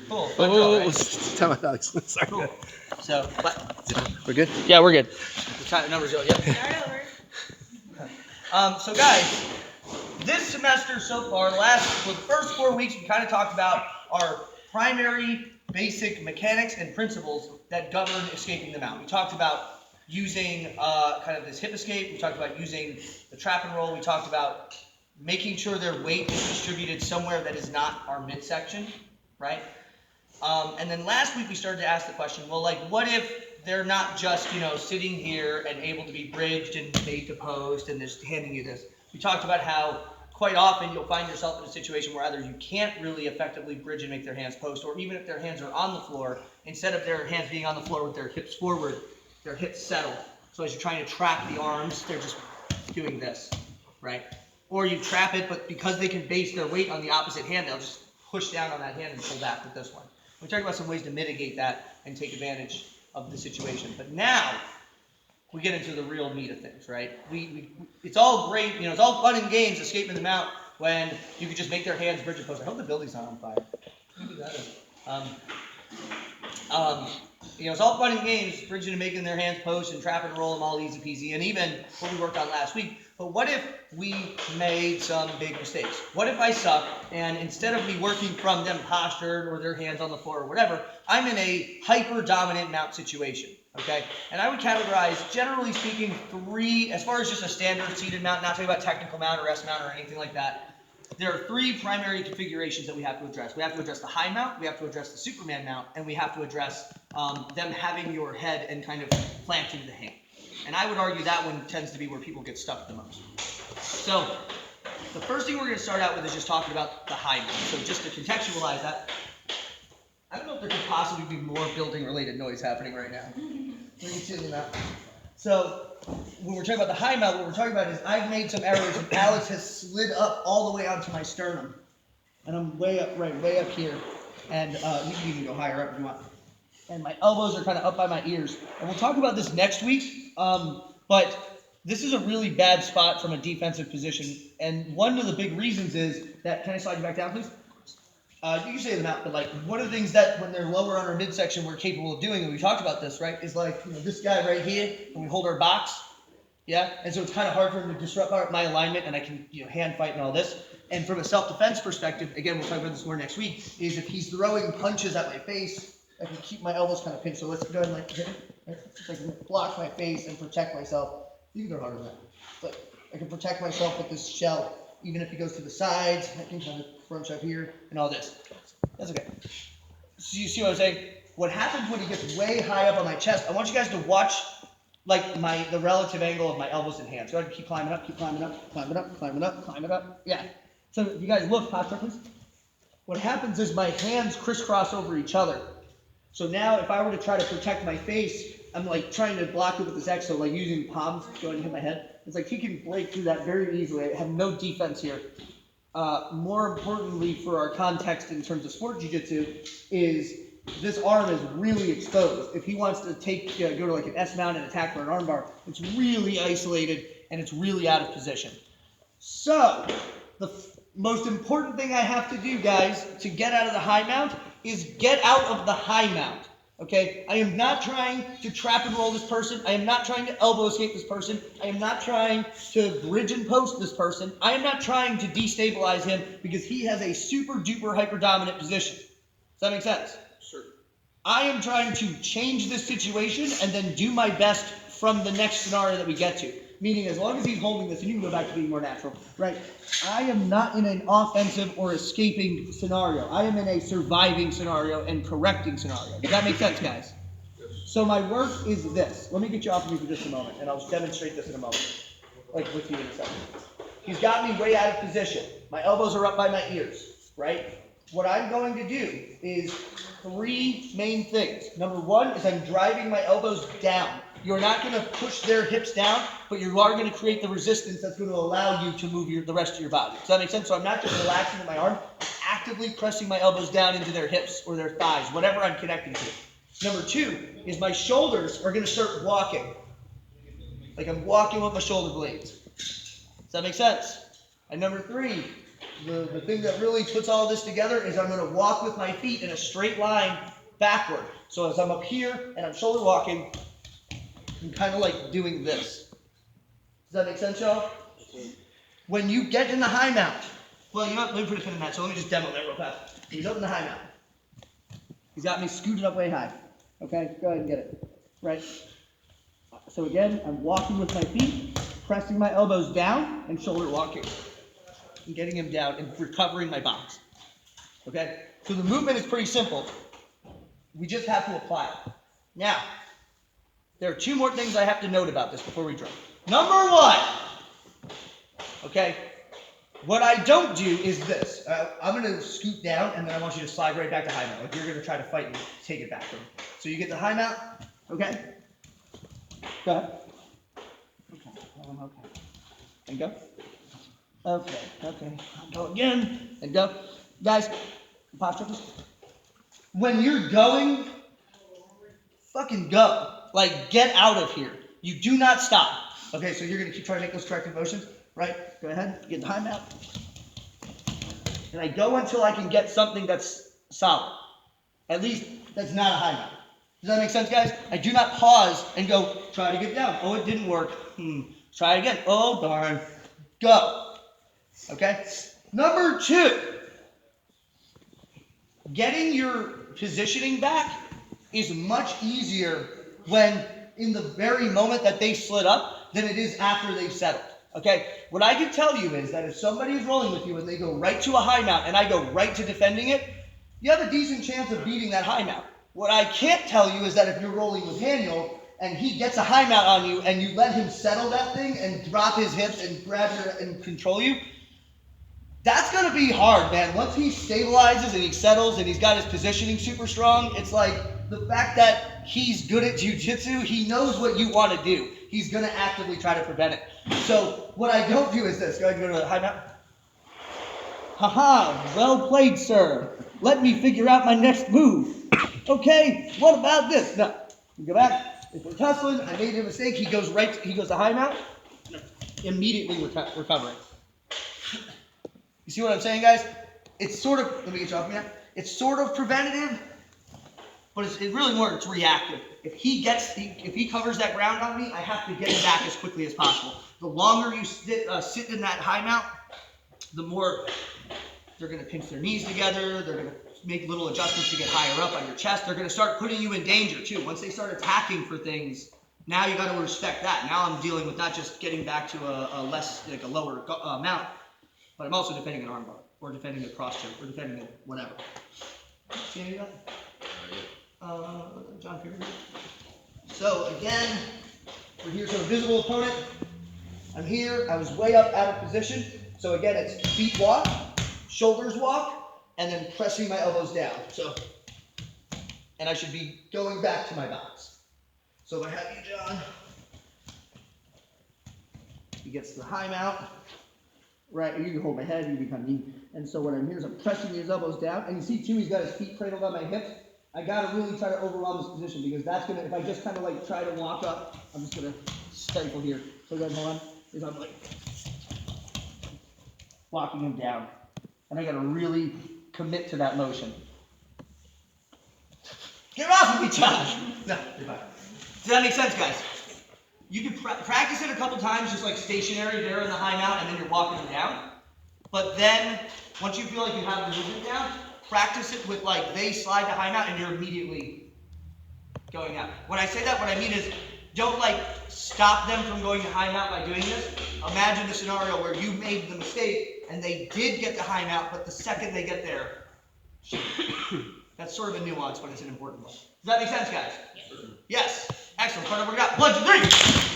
Cool. Time out, Alex. Sorry. Cool. So, what? We're good? Yeah, we're good. The time, numbers go, yep. Start over. So guys, this semester so far, for the first 4 weeks, we kind of talked about our primary basic mechanics and principles that govern escaping the mount. We talked about using kind of this hip escape. We talked about using the trap and roll. We talked about making sure their weight is distributed somewhere that is not our midsection, right? And then last week we started to ask the question, well, like, what if they're not just, sitting here and able to be bridged and made to post and just handing you this? We talked about how quite often you'll find yourself in a situation where either you can't really effectively bridge and make their hands post, or even if their hands are on the floor, instead of their hands being on the floor with their hips forward, their hips settle. So as you're trying to trap the arms, they're just doing this, right? Or you trap it, but because they can base their weight on the opposite hand, they'll just push down on that hand and pull back with this one. We talked about some ways to mitigate that and take advantage of the situation. But now we get into the real meat of things, right? It's all great, it's all fun and games escaping the mount when you could just make their hands bridge and post. I hope the building's not on fire. Maybe that is. It's all fun and games, bridging and making their hands post and trap and roll them all easy peasy, and even what we worked on last week. But what if we made some big mistakes? What if I suck, and instead of me working from them postured or their hands on the floor or whatever, I'm in a hyper-dominant mount situation, okay? And I would categorize, generally speaking, 3, as far as just a standard seated mount, not talking about technical mount or S mount or anything like that. There are 3 primary configurations that we have to address. We have to address the high mount, we have to address the Superman mount, and we have to address them having your head and kind of planting the hand. And I would argue that one tends to be where people get stuck the most. So the first thing we're going to start out with is just talking about the high mount. So just to contextualize that, I don't know if there could possibly be more building-related noise happening right now. So you can see that. So when we're talking about the high mount, what we're talking about is I've made some errors and Alex has slid up all the way onto my sternum. And I'm way up here. And you can even go higher up if you want. And my elbows are kind of up by my ears. And we'll talk about this next week. But this is a really bad spot from a defensive position. And one of the big reasons is that, can I slide you back down, please? You can say them out, but like one of the things that when they're lower on our midsection we're capable of doing, and we talked about this, right, is like this guy right here, when we hold our box, yeah, and so it's kind of hard for him to disrupt my alignment, and I can hand fight and all this. And from a self-defense perspective, again, we'll talk about this more next week, is if he's throwing punches at my face, I can keep my elbows kind of pinched. So let's go ahead and like hit it, right? So I can block my face and protect myself. You can go harder than that, but I can protect myself with this shell. Even if he goes to the sides, I can kind of crunch up here and all this. That's okay. So you see what I'm saying? What happens when he gets way high up on my chest, I want you guys to watch like the relative angle of my elbows and hands. Go ahead and keep climbing up, keep climbing up, climb it up, climb it up, climb it up. Yeah. So if you guys look, posture please. What happens is my hands crisscross over each other. So now if I were to try to protect my face, I'm like trying to block it with this X, so like using palms to go and hit my head. It's like he can break through that very easily. I have no defense here. More importantly for our context in terms of sport jiu-jitsu is this arm is really exposed. If he wants to go to like an S mount and attack for an arm bar, it's really isolated and it's really out of position. So the most important thing I have to do, guys, to get out of the high mount is get out of the high mount. Okay, I am not trying to trap and roll this person. I am not trying to elbow escape this person. I am not trying to bridge and post this person. I am not trying to destabilize him because he has a super duper hyper dominant position. Does that make sense? Sure. I am trying to change this situation and then do my best from the next scenario that we get to. Meaning as long as he's holding this, and you can go back to being more natural, right? I am not in an offensive or escaping scenario. I am in a surviving scenario and correcting scenario. Does that make sense, guys? Yes. So my work is this. Let me get you off of me for just a moment, and I'll demonstrate this in a moment. Like with you in a second. He's got me way out of position. My elbows are up by my ears, right? What I'm going to do is 3 main things. Number 1 is I'm driving my elbows down. You're not going to push their hips down, but you are going to create the resistance that's going to allow you to move the rest of your body. Does that make sense? So I'm not just relaxing with my arm, I'm actively pressing my elbows down into their hips or their thighs, whatever I'm connecting to. Number 2 is my shoulders are going to start walking. Like I'm walking with my shoulder blades. Does that make sense? And number 3 the thing that really puts all this together is I'm gonna walk with my feet in a straight line backward. So as I'm up here and I'm shoulder walking, I'm kind of like doing this. Does that make sense, y'all? When you get in the high mount, well, you know what, let me put a pin in that, so let me just demo that real fast. He's up in the high mount. He's got me scooted up way high. Okay, go ahead and get it. Right? So again, I'm walking with my feet, pressing my elbows down, and shoulder walking. And getting him down and recovering my box. Okay? So the movement is pretty simple. We just have to apply it. Now, there are two more things I have to note about this before we drill. Number one, okay, what I don't do is this. I'm going to scoot down, and then I want you to slide right back to high mount. Like you're going to try to fight and take it back from me. So you get the high mount, okay? Go ahead. Okay, okay. And go. Okay, okay. Go again, and go. Guys, posture. When you're going, fucking go. Like, get out of here. You do not stop. Okay, so you're going to keep trying to make those corrective motions, right? Go ahead, get the high mount. And I go until I can get something that's solid. At least, that's not a high mount. Does that make sense, guys? I do not pause and go, try to get down. Oh, it didn't work. Try again. Oh, darn. Go. Okay? Number two, getting your positioning back is much easier when in the very moment that they slid up than it is after they've settled. Okay? What I can tell you is that if somebody is rolling with you and they go right to a high mount and I go right to defending it, you have a decent chance of beating that high mount. What I can't tell you is that if you're rolling with Daniel and he gets a high mount on you and you let him settle that thing and drop his hips and grab your and control you, that's going to be hard, man. Once he stabilizes and he settles and he's got his positioning super strong, it's like the fact that he's good at jiu-jitsu, he knows what you want to do. He's going to actively try to prevent it. So what I don't do is this. Go ahead and go to the high mount. Haha, well played, sir. Let me figure out my next move. Okay, what about this? No, you go back. If we're tussling, I made a mistake. He goes to high mount, immediately recovering. You see what I'm saying, guys? It's sort of, let me get you off me now. It's sort of preventative, but it's really more, it's reactive. If he covers that ground on me, I have to get him back as quickly as possible. The longer you sit in that high mount, the more they're going to pinch their knees together. They're going to make little adjustments to get higher up on your chest. They're going to start putting you in danger too. Once they start attacking for things, now you got to respect that. Now I'm dealing with not just getting back to a lower mount, but I'm also defending an armbar, or defending a cross choke, or defending a whatever. See any of that? John Peter. So again, we're here. So invisible opponent. I'm here. I was way up out of position. So again, it's feet walk, shoulders walk, and then pressing my elbows down. So, and I should be going back to my box. So if I have you, John, he gets to the high mount. Right, you can hold my head, you can kind of knee. And so what I'm here is I'm pressing his elbows down. And you see too, he's got his feet cradled on my hips. I gotta really try to overwhelm this position because that's gonna, if I just kind of like try to walk up, I'm just gonna stifle here. So then hold on, is I'm like walking him down. And I gotta really commit to that motion. Get off of me, Josh! No, you're fine. Does that make sense, guys? You can practice it a couple times, just like stationary there in the high mount, and then you're walking them down. But then, once you feel like you have the movement down, practice it with like they slide to high mount and you're immediately going out. When I say that, what I mean is don't like stop them from going to high mount by doing this. Imagine the scenario where you made the mistake and they did get to high mount, but the second they get there, that's sort of a nuance, but it's an important one. Does that make sense, guys? Yes. Excellent. Partner, we got 1, 2, 3.